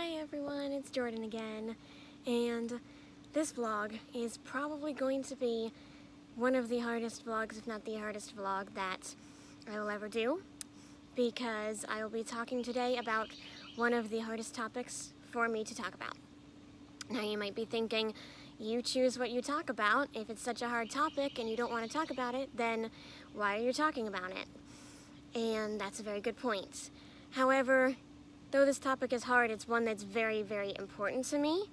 Hi everyone, it's Jordan again, and this vlog is probably going to be one of the hardest vlogs, if not the hardest vlog, that I will ever do, because I will be talking today about one of the hardest topics for me to talk about. Now you might be thinking, you choose what you talk about. If it's such a hard topic and you don't want to talk about it, then why are you talking about it? And that's a very good point. However, though this topic is hard, it's one that's very, very important to me,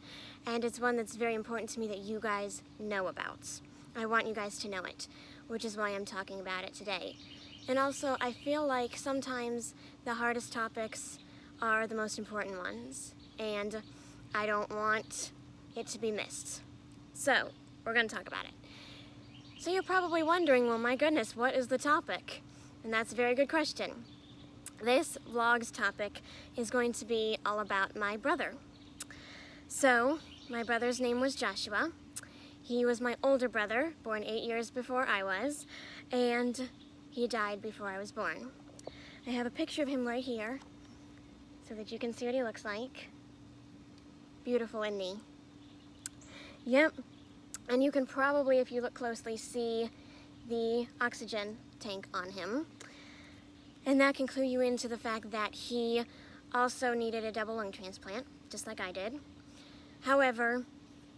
and it's one that's very important to me that you guys know about. I want you guys to know it, which is why I'm talking about it today. And also, I feel like sometimes the hardest topics are the most important ones, and I don't want it to be missed. So, we're going to talk about it. So you're probably wondering, well, my goodness, what is the topic? And that's a very good question. This vlog's topic is going to be all about my brother. So, my brother's name was Joshua. He was my older brother, born 8 years before I was, and he died before I was born. I have a picture of him right here, so that you can see what he looks like. Beautiful, isn't he? Yep, and you can probably, if you look closely, see the oxygen tank on him. And that can clue you into the fact that he also needed a double lung transplant, just like I did. However,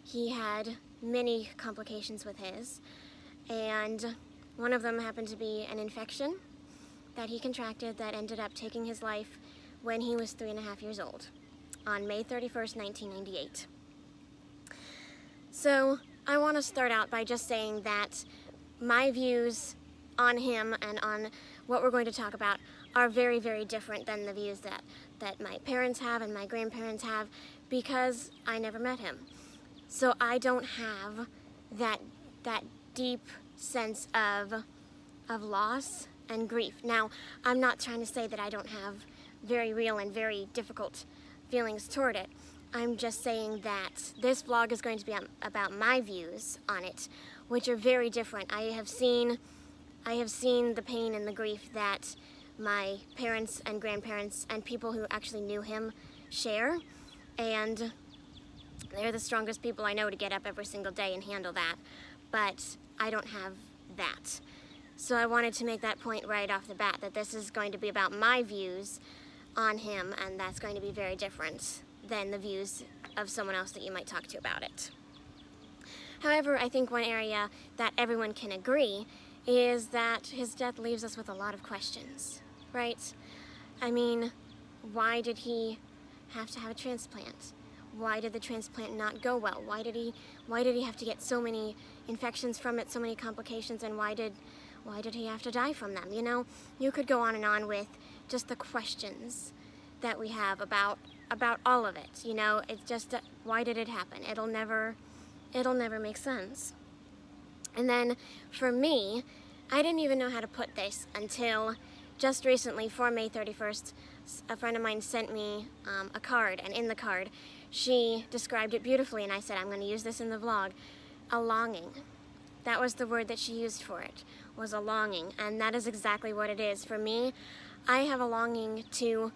he had many complications with his, and one of them happened to be an infection that he contracted that ended up taking his life when he was 3.5 years old, on May 31st, 1998. So, I want to start out by just saying that my views on him and on what we're going to talk about are very, very different than the views that my parents have and my grandparents have, because I never met him. So I don't have that deep sense of loss and grief. Now, I'm not trying to say that I don't have very real and very difficult feelings toward it. I'm just saying that this vlog is going to be about my views on it, which are very different. I have seen the pain and the grief that my parents and grandparents and people who actually knew him share, and they're the strongest people I know to get up every single day and handle that, but I don't have that. So I wanted to make that point right off the bat, that this is going to be about my views on him, and that's going to be very different than the views of someone else that you might talk to about it. However, I think one area that everyone can agree is that his death leaves us with a lot of questions, right? I mean, why did he have to have a transplant? Why did the transplant not go well? Why did he have to get so many infections from it, so many complications, and why did he have to die from them? You know, you could go on with just the questions that we have about all of it. You know, it's just, why did it happen? It'll never make sense. And then, for me, I didn't even know how to put this until just recently, for May 31st, a friend of mine sent me a card, and in the card, she described it beautifully, and I said, I'm going to use this in the vlog. A longing. That was the word that she used for it, was a longing, and that is exactly what it is. For me, I have a longing to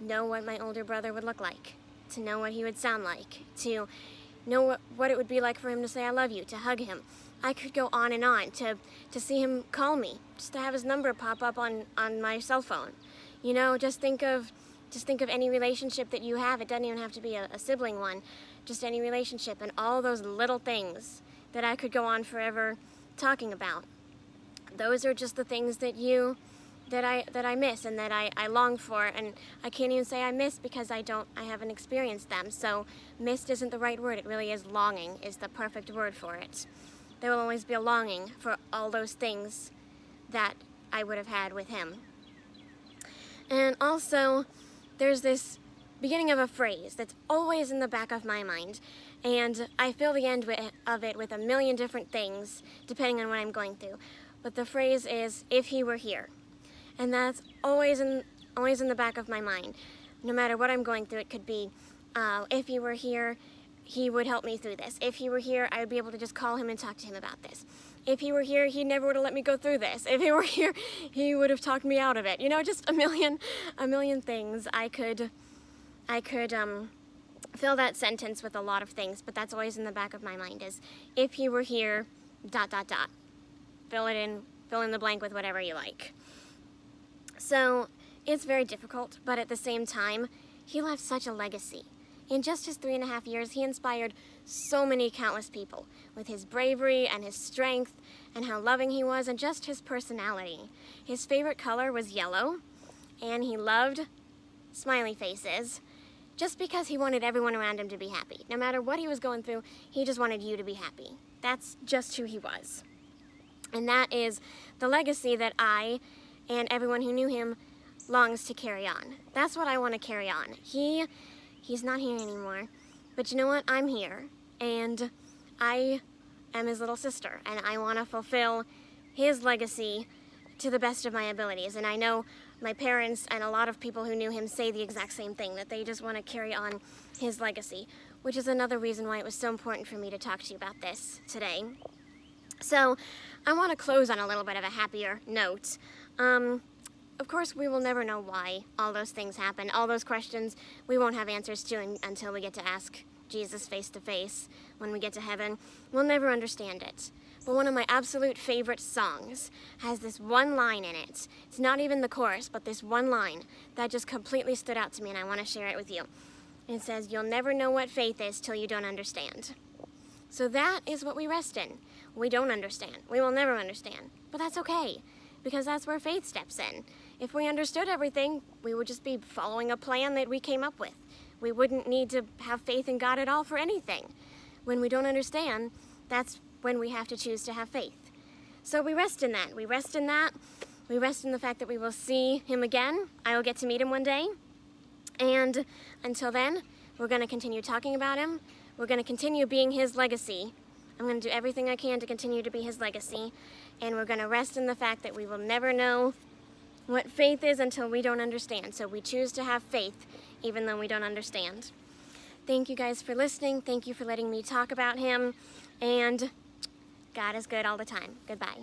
know what my older brother would look like, to know what he would sound like, to know what it would be like for him to say I love you, to hug him. I could go on and on, to see him call me, just to have his number pop up on my cell phone. You know, just think of any relationship that you have. It doesn't even have to be a sibling one, just any relationship, and all those little things that I could go on forever talking about. Those are just the things that I miss and that I long for, and I can't even say I miss because I haven't experienced them. So missed isn't the right word. It really is longing is the perfect word for it. There will always be a longing for all those things that I would have had with him. And also, there's this beginning of a phrase that's always in the back of my mind, and I fill the end of it with a million different things, depending on what I'm going through. But the phrase is, if he were here. And that's always in the back of my mind. No matter what I'm going through, it could be, if he were here, he would help me through this. If he were here, I would be able to just call him and talk to him about this. If he were here, he never would have let me go through this. If he were here, he would have talked me out of it. You know, just a million things I could fill that sentence with a lot of things, but that's always in the back of my mind is, if he were here, ... Fill in the blank with whatever you like. So it's very difficult, but at the same time, he left such a legacy. In just his 3.5 years, he inspired so many countless people with his bravery and his strength and how loving he was and just his personality. His favorite color was yellow, and he loved smiley faces just because he wanted everyone around him to be happy. No matter what he was going through, he just wanted you to be happy. That's just who he was. And that is the legacy that I and everyone who knew him longs to carry on. That's what I want to carry on. He's not here anymore, but you know what? I'm here, and I am his little sister, and I want to fulfill his legacy to the best of my abilities. And I know my parents and a lot of people who knew him say the exact same thing, that they just want to carry on his legacy, which is another reason why it was so important for me to talk to you about this today. So I want to close on a little bit of a happier note. Of course, we will never know why all those things happen. All those questions we won't have answers to until we get to ask Jesus face to face when we get to heaven. We'll never understand it. But one of my absolute favorite songs has this one line in it. It's not even the chorus, but this one line that just completely stood out to me, and I want to share it with you. It says, "You'll never know what faith is till you don't understand." So that is what we rest in. We don't understand. We will never understand. But that's okay, because that's where faith steps in. If we understood everything, we would just be following a plan that we came up with. We wouldn't need to have faith in God at all for anything. When we don't understand, that's when we have to choose to have faith. So we rest in that. We rest in that. We rest in the fact that we will see him again. I will get to meet him one day. And until then, we're going to continue talking about him. We're going to continue being his legacy. I'm going to do everything I can to continue to be his legacy. And we're going to rest in the fact that we will never know what faith is until we don't understand. So we choose to have faith even though we don't understand. Thank you guys for listening. Thank you for letting me talk about him. And God is good all the time. Goodbye.